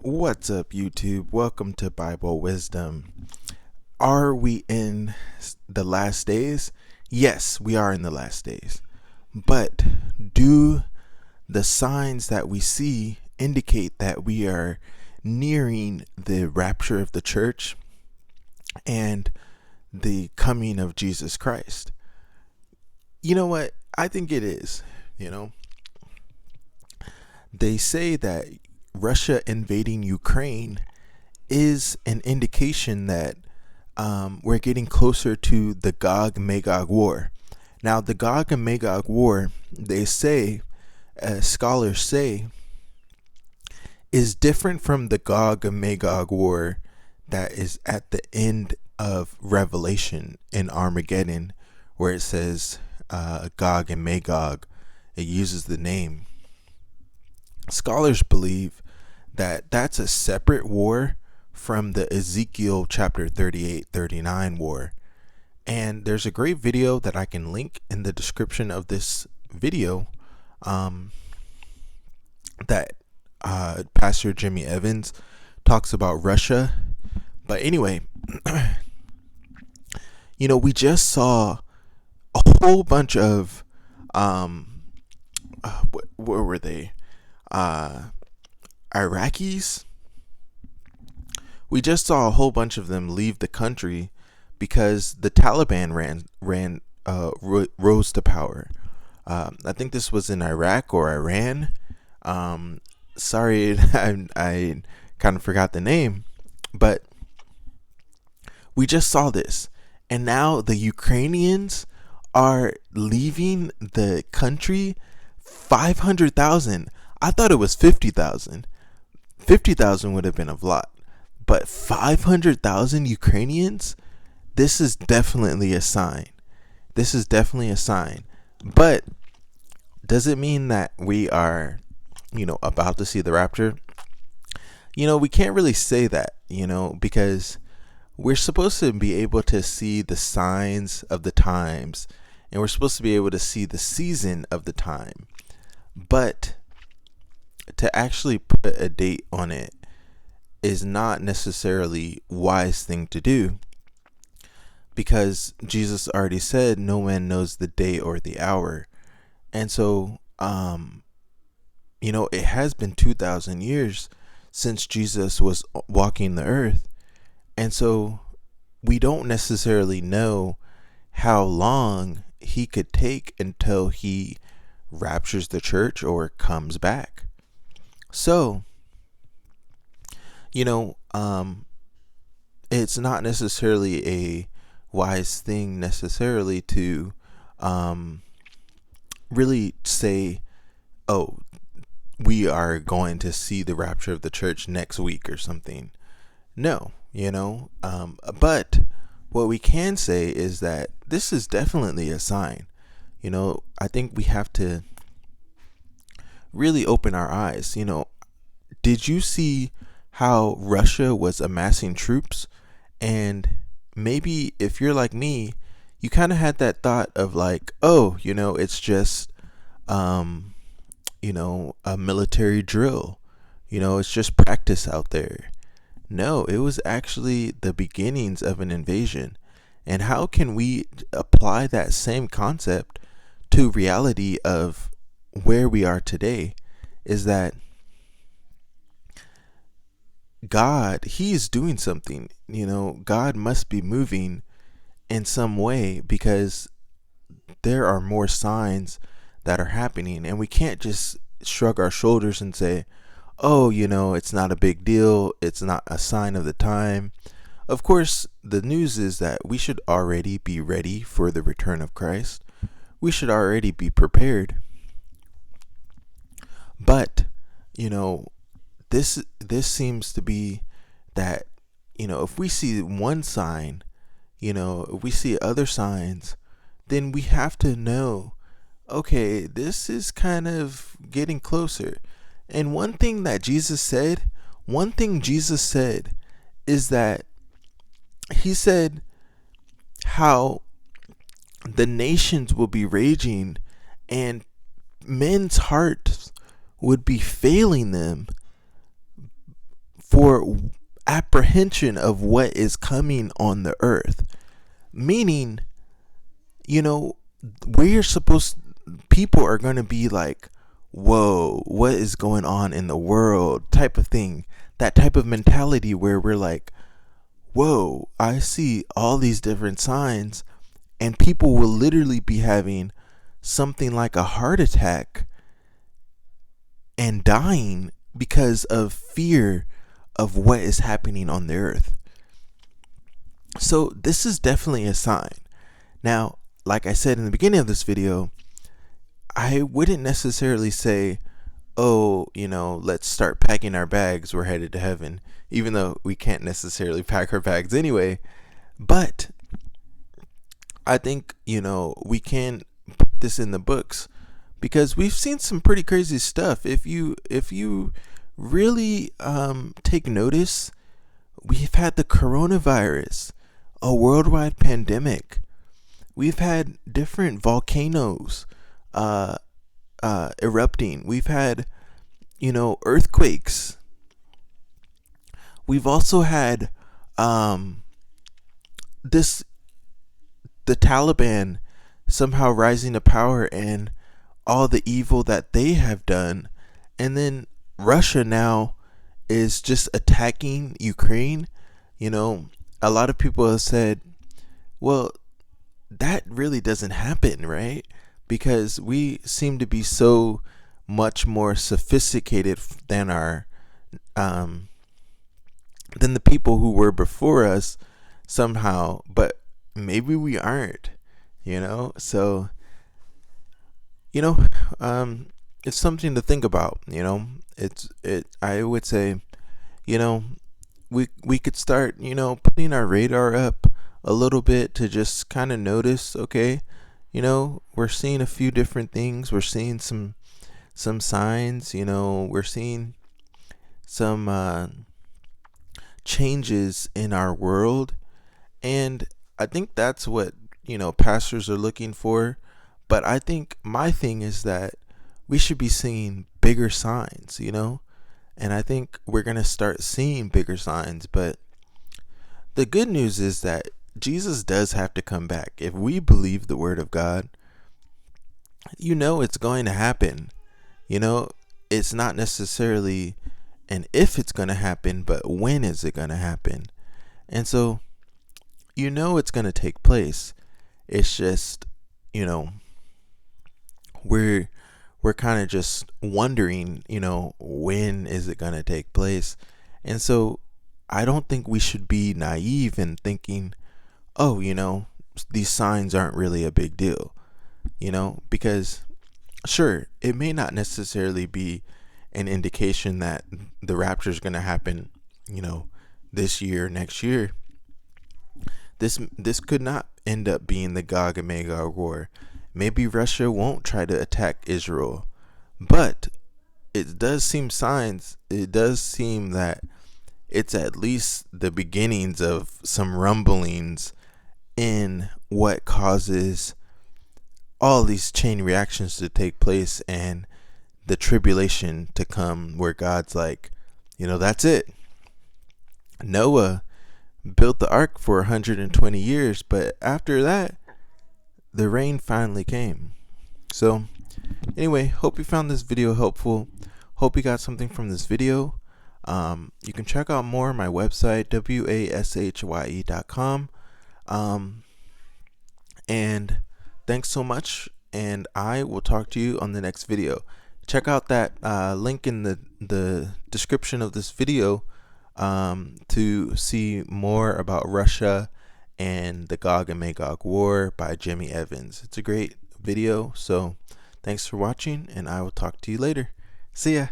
What's up, YouTube? Welcome to Bible Wisdom. Are we in the last days? Yes, we are in the last days. But do the signs that we see indicate that we are nearing the rapture of the church and the coming of Jesus Christ? You know what? I think it is. They say that Russia invading Ukraine is an indication that we're getting closer to the Gog-Magog war. Now, the Gog and Magog war, they say, scholars say, is different from the Gog and Magog war that is at the end of Revelation in Armageddon, where it says Gog and Magog. It uses the name. Scholars believe that that's a separate war from the Ezekiel chapter 38-39 war. And there's a great video that I can link in the description of this video that Pastor Jimmy Evans talks about Russia. But anyway, we just saw a whole bunch of where were they? Iraqis. We just saw a whole bunch of them leave the country because the Taliban rose to power. I think this was in Iraq or Iran. Sorry, I kind of forgot the name, but we just saw this, and now the Ukrainians are leaving the country. 500,000. I thought it was 50,000. 50,000 would have been a lot. But 500,000 Ukrainians? This is definitely a sign. But does it mean that we are, about to see the rapture? We can't really say that, because we're supposed to be able to see the signs of the times, and we're supposed to be able to see the season of the time. But to actually put a date on it is not necessarily a wise thing to do, because Jesus already said no man knows the day or the hour. And so it has been 2,000 years since Jesus was walking the earth, and so we don't necessarily know how long he could take until he raptures the church or comes back. So, it's not necessarily a wise thing necessarily to really say, oh, we are going to see the rapture of the church next week or something. No, but what we can say is that this is definitely a sign. I think we have to really open our eyes. Did you see how Russia was amassing troops? And maybe if you're like me, you kind of had that thought of like, oh, it's just, a military drill. It's just practice out there. No, it was actually the beginnings of an invasion. And how can we apply that same concept to reality of where we are today? Is that God, he is doing something. God must be moving in some way, because there are more signs that are happening, and we can't just shrug our shoulders and say, oh, it's not a big deal, it's not a sign of the time. Of course, the news is that we should already be ready for the return of Christ. We should already be prepared. But, this seems to be that, if we see one sign, if we see other signs, then we have to know, okay, this is kind of getting closer. And one thing Jesus said is that he said how the nations will be raging and men's hearts would be failing them for apprehension of what is coming on the earth. Meaning, you know, we're supposed, people are going to be like, whoa, what is going on in the world type of thing. That type of mentality where we're like, whoa, I see all these different signs, and people will literally be having something like a heart attack and dying because of fear of what is happening on the earth. So this is definitely a sign. Now, like I said in the beginning of this video, I wouldn't necessarily say, oh, you know, let's start packing our bags, we're headed to heaven, even though we can't necessarily pack our bags anyway. But I think, you know, we can put this in the books because we've seen some pretty crazy stuff. If you really take notice, we've had the coronavirus, a worldwide pandemic. We've had different volcanoes erupting. We've had, you know, earthquakes. We've also had the Taliban somehow rising to power and all the evil that they have done. And then Russia now is just attacking Ukraine. You know, a lot of people have said, well, that really doesn't happen, right? Because we seem to be so much more sophisticated than our than the people who were before us somehow, but maybe we aren't, you know. So, you know, it's something to think about, you know. I would say, you know, we could start, you know, putting our radar up a little bit to just kind of notice, okay, you know, we're seeing a few different things. We're seeing some signs, you know, we're seeing some changes in our world. And I think that's what, you know, pastors are looking for. But I think my thing is that we should be seeing bigger signs, you know, and I think we're going to start seeing bigger signs. But the good news is that Jesus does have to come back. If we believe the word of God, you know, it's going to happen. You know, it's not necessarily an if it's going to happen, but when is it going to happen? And so, you know, it's going to take place. It's just, you know, we're kind of just wondering, you know, when is it going to take place? And so I don't think we should be naive in thinking, oh, you know, these signs aren't really a big deal, you know, because sure, it may not necessarily be an indication that the rapture is going to happen, you know, this year, next year. This could not end up being the Gog and Magog war. Maybe Russia won't try to attack Israel, but it does seem that it's at least the beginnings of some rumblings in what causes all these chain reactions to take place and the tribulation to come, where God's like, you know, that's it. Noah built the ark for 120 years, but after that, the rain finally came. So anyway, hope you found this video helpful. Hope you got something from this video. You can check out more on my website, washye.com. And thanks so much, and I will talk to you on the next video. Check out that link in the description of this video to see more about Russia and the Gog and Magog War by Jimmy Evans. It's a great video, so thanks for watching, and I will talk to you later. See ya.